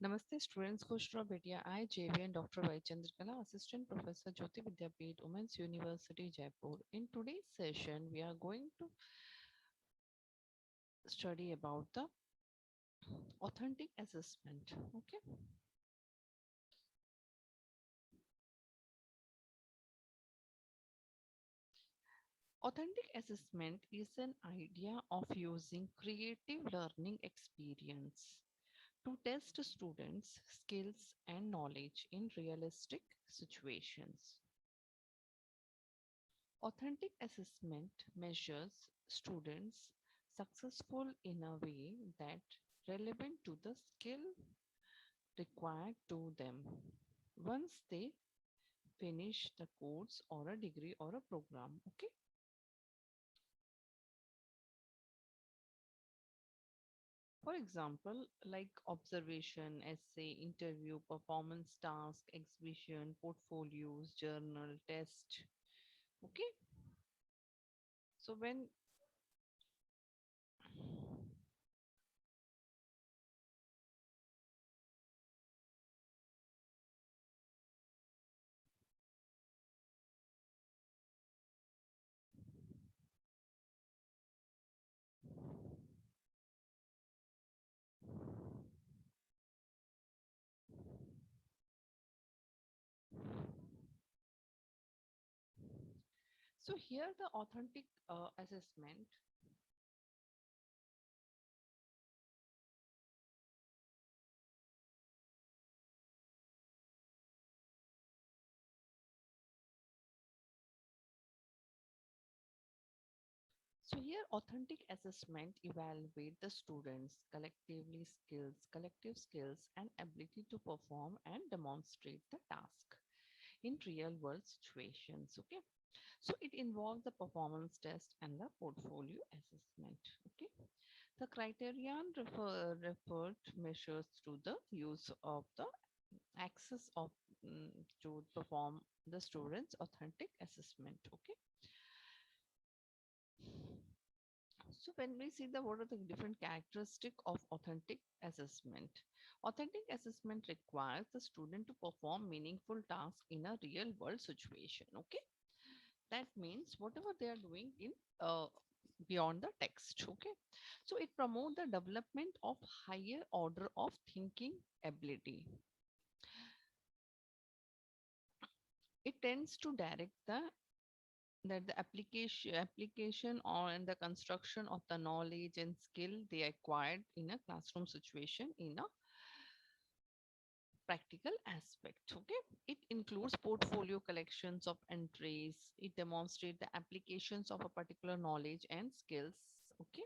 Namaste students, Khushro Bhatia. I, JV and Dr. Y. Chandrakala, Assistant Professor Jyoti Vidyapeeth, Women's University, Jaipur. In today's session, we are going to study about the authentic assessment. Okay, authentic assessment is an idea of using creative learning experience to test students' skills and knowledge in realistic situations. Authentic assessment measures students successful in a way that relevant to the skill required to them once they finish the course or a degree or a program. Okay. For example, like observation, essay, interview, performance task, exhibition, portfolios, journal, test. Okay. So when so here the authentic assessment. So here authentic assessment evaluate the students collective skills and ability to perform and demonstrate the task in real world situations. Okay. So it involves the performance test and the portfolio assessment. Okay. The criterion referred measures to the use of the access of to perform the students authentic assessment. Okay. So when we see the what are the different characteristic of authentic assessment, authentic assessment requires the student to perform meaningful tasks in a real world situation. Okay, that means whatever they are doing in uh, beyond the text. Okay, so it promotes the development of higher order of thinking ability. It tends to direct the application on the construction of the knowledge and skill they acquired in a classroom situation in a practical aspect. Okay, it includes portfolio collections of entries. It demonstrates the applications of a particular knowledge and skills. Okay.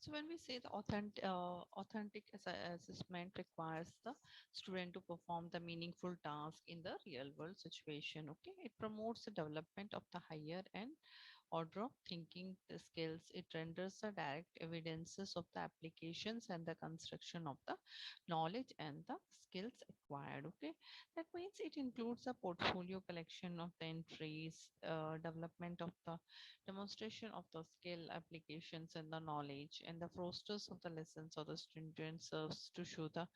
So when we say the authentic assessment requires the student to perform the meaningful task in the real world situation. Okay, it promotes the development of the higher and order of thinking the skills. It renders the direct evidences of the applications and the construction of the knowledge and the skills acquired. Okay, that means it includes a portfolio collection of the entries, development of the demonstration of the skill applications and the knowledge, and the fosters of the lessons or the student serves to show the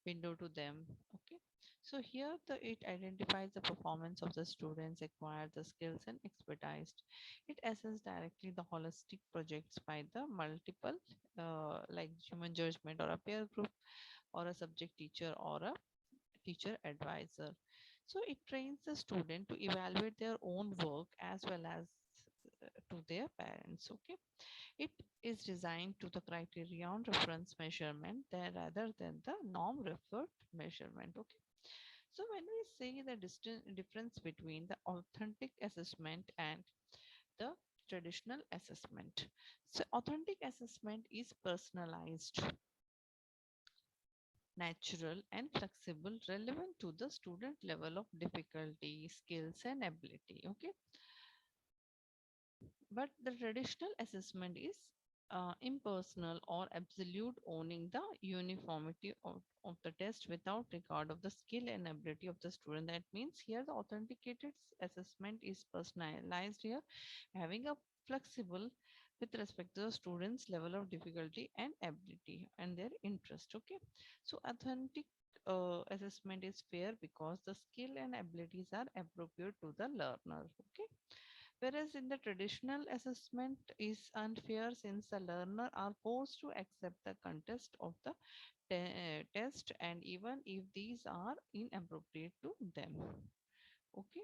window to them. Okay, so here it identifies the performance of the students, acquire the skills and expertise. It assesses directly the holistic projects by the multiple like human judgment or a peer group or a subject teacher or a teacher advisor. So it trains the student to evaluate their own work as well as to their parents. Okay, it is designed to the criterion reference measurement there rather than the norm referred measurement. Okay, so when we say the difference between the authentic assessment and the traditional assessment, so authentic assessment is personalized, natural and flexible, relevant to the student level of difficulty, skills and ability. Okay, but the traditional assessment is impersonal or absolute, owning the uniformity of the test without regard of the skill and ability of the student. That means here the authenticated assessment is personalized here, having a flexible with respect to the student's level of difficulty and ability and their interest. Okay, so authentic assessment is fair because the skill and abilities are appropriate to the learner. Okay, whereas in the traditional assessment is unfair since the learner are forced to accept the contest of the test and even if these are inappropriate to them. Okay.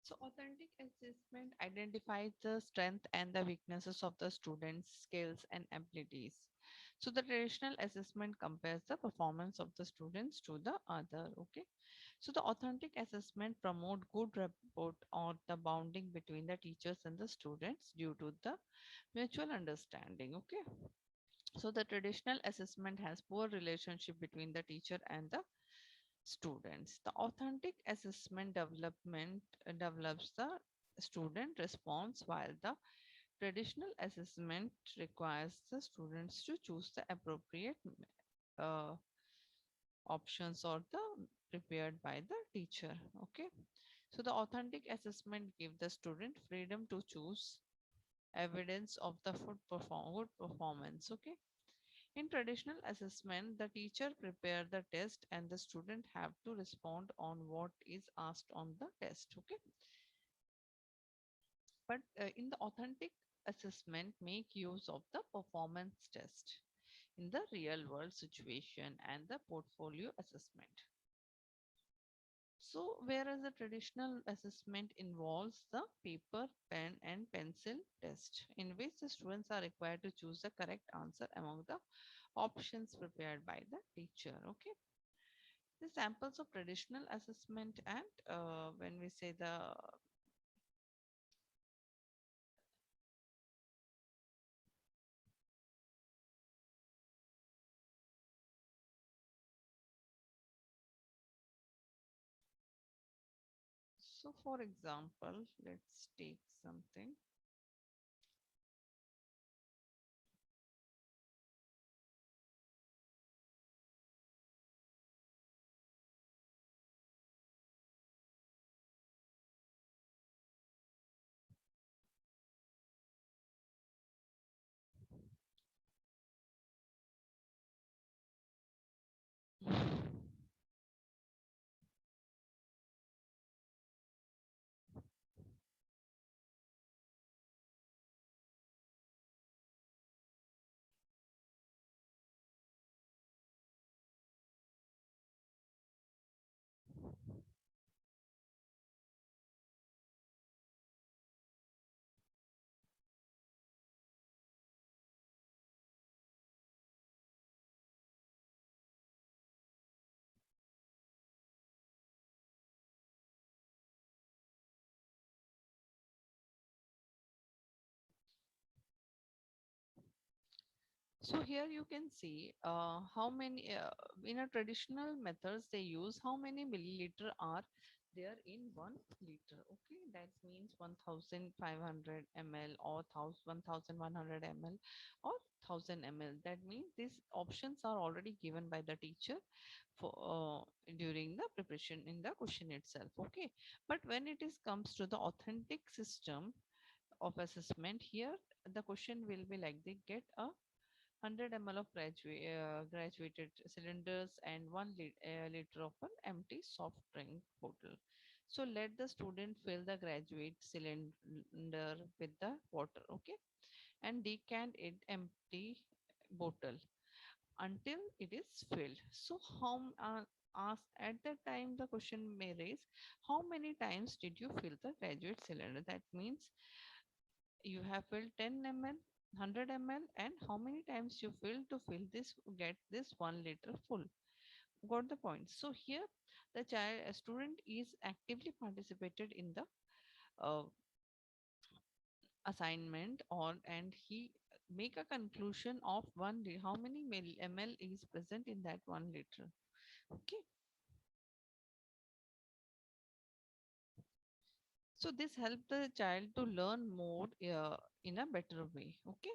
So authentic assessment identifies the strength and the weaknesses of the student's skills and abilities. So the traditional assessment compares the performance of the students to the other. Okay. So the authentic assessment promote good rapport or the bonding between the teachers and the students due to the mutual understanding. Okay. So the traditional assessment has poor relationship between the teacher and the students. The authentic assessment development develops the student response while the traditional assessment requires the students to choose the appropriate uh, options or the prepared by the teacher. Okay, so the authentic assessment give the student freedom to choose evidence of the good performance. Okay, in traditional assessment, the teacher prepare the test and the student have to respond on what is asked on the test. Okay, but in the authentic assessment, make use of the performance test in the real world situation and the portfolio assessment. So, whereas the traditional assessment involves the paper, pen, and pencil test, in which the students are required to choose the correct answer among the options prepared by the teacher. Okay, the samples of traditional assessment and when we say the so for example, let's take something. So here you can see how many in a traditional methods they use how many milliliter are there in 1 liter. Okay, that means 1500 ml or 1100 ml or 1000 ml. That means these options are already given by the teacher for during the preparation in the question itself. Okay, but when it is comes to the authentic system of assessment, here the question will be like they get a 100 ml of graduated cylinders and 1 liter of an empty soft drink bottle. So let the student fill the graduate cylinder with the water, okay, and decant it empty bottle until it is filled. So ask at that time the question may raise, how many times did you fill the graduate cylinder? That means you have filled 10 ml, 100 ml, and how many times you fill to fill this, get this 1 liter full. Got the point. So here the child a student is actively participated in the uh, assignment or and he make a conclusion of how many ml is present in that 1 liter. Okay, so this help the child to learn more in a better way. Okay,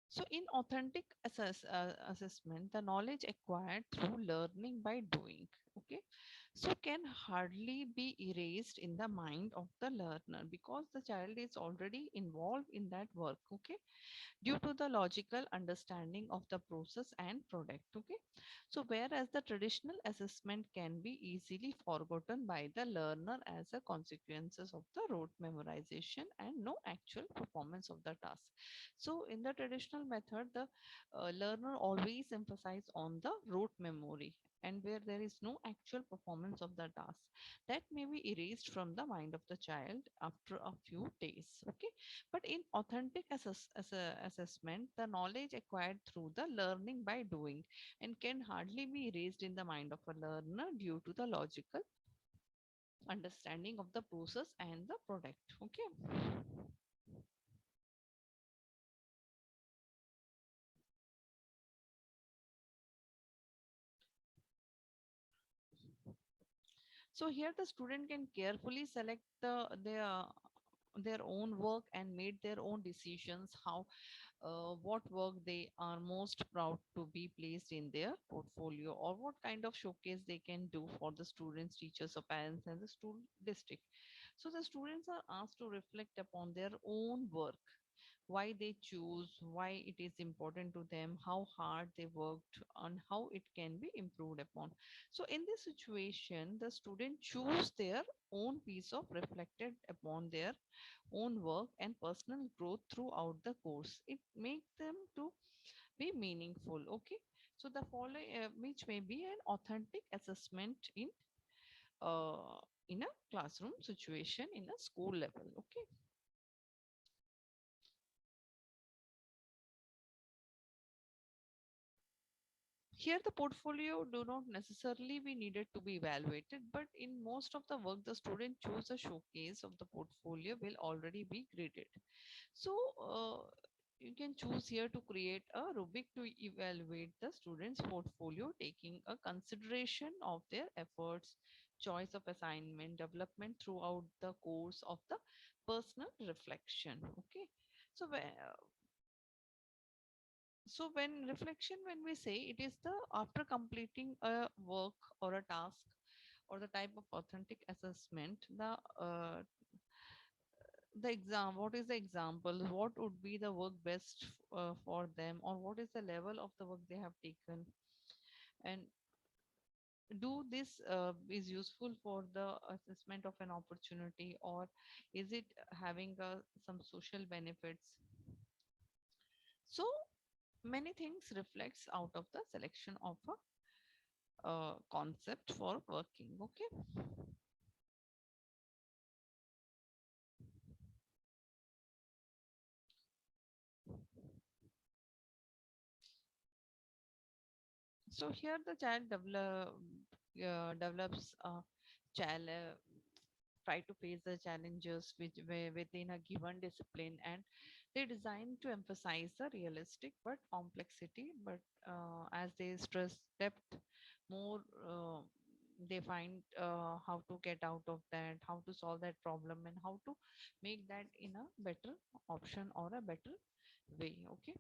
so in authentic assessment, the knowledge acquired through learning by doing, okay, so can hardly be erased in the mind of the learner because the child is already involved in that work. Okay, due to the logical understanding of the process and product. Okay, so whereas the traditional assessment can be easily forgotten by the learner as a consequences of the rote memorization and no actual performance of the task. So in the traditional method the learner always emphasize on the rote memory, and where there is no actual performance of the task that may be erased from the mind of the child after a few days. Okay, but in authentic assessment, the knowledge acquired through the learning by doing and can hardly be erased in the mind of a learner due to the logical understanding of the process and the product. Okay. So here the student can carefully select their own work and made their own decisions how what work they are most proud to be placed in their portfolio, or what kind of showcase they can do for the students, teachers, or parents, and the student district. So the students are asked to reflect upon their own work, why they choose, why it is important to them, how hard they worked, and how it can be improved upon. So in this situation, the student choose their own piece of reflected upon their own work and personal growth throughout the course. It makes them to be meaningful. Okay, so the following which may be an authentic assessment uh, in a classroom situation in a school level. Okay, here the portfolio do not necessarily be needed to be evaluated, but in most of the work the student choose a showcase of the portfolio will already be graded. So you can choose here to create a rubric to evaluate the student's portfolio, taking a consideration of their efforts, choice of assignment, development throughout the course of the personal reflection. Okay, so so when reflection, when we say it is the after completing a work or a task or the type of authentic assessment, the exam, what is the example, what would be the work best for them, or what is the level of the work they have taken, and do this is useful for the assessment of an opportunity, or is it having some social benefits. So many things reflects out of the selection of a concept for working. Okay, so here the child develops a child try to face the challenges which were within a given discipline, and they design to emphasize the realistic but complexity, but as they stress depth more, they find how to get out of that, how to solve that problem, and how to make that in a better option or a better way. Okay,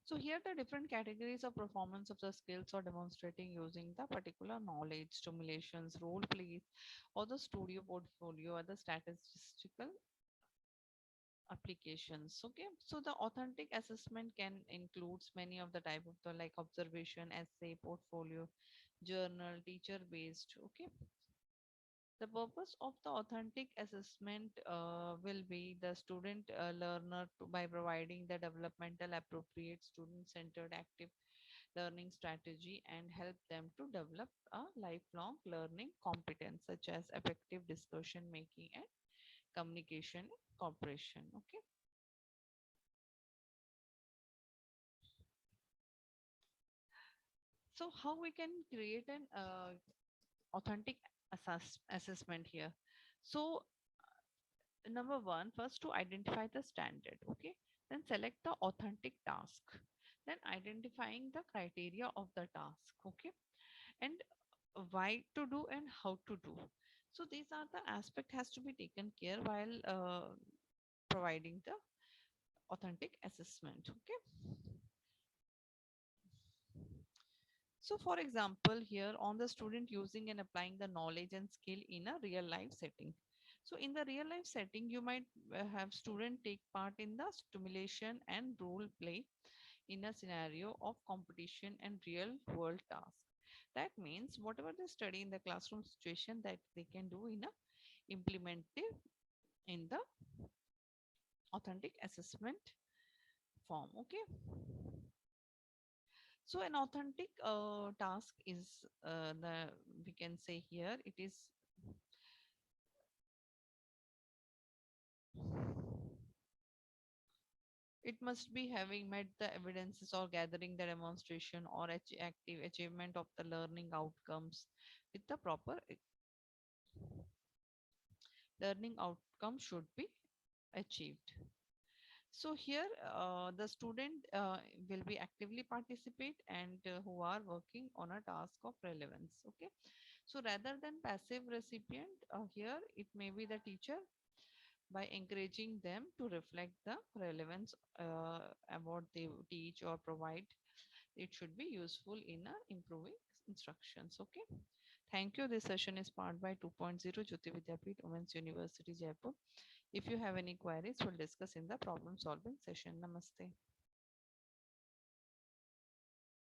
so here the different categories of performance of the skills are demonstrating using the particular knowledge, stimulations, role plays, or the studio portfolio, or the statistical applications. Okay, so the authentic assessment can includes many of the type of the like observation, essay, portfolio, journal, teacher based. Okay, the purpose of the authentic assessment will be the student learner by providing the developmental appropriate student centered active learning strategy and help them to develop a lifelong learning competence such as effective discussion making and communication and cooperation. Okay. So how we can create an authentic assessment here? So number one, first to identify the standard, okay, then select the authentic task, then identifying the criteria of the task, okay, and why to do and how to do. So these are the aspect has to be taken care while providing the authentic assessment, okay. So for example, here on the student using and applying the knowledge and skill in a real life setting. So in the real life setting, you might have student take part in the stimulation and role play in a scenario of competition and real world task. That means whatever they study in the classroom situation that they can do in a implemented in the authentic assessment form. Okay. So an authentic task is the we can say here it is it must be having met the evidences or gathering the demonstration or active achievement of the learning outcomes with the proper learning outcome should be achieved. So here the student will be actively participate and who are working on a task of relevance. Okay. So rather than passive recipient, here it may be the teacher by encouraging them to reflect the relevance about they teach or provide. It should be useful in improving instructions. Okay. Thank you. This session is powered by 2.0 Jyoti Vidyapeeth Women's University Jaipur. If you have any queries, we'll discuss in the problem solving session. Namaste.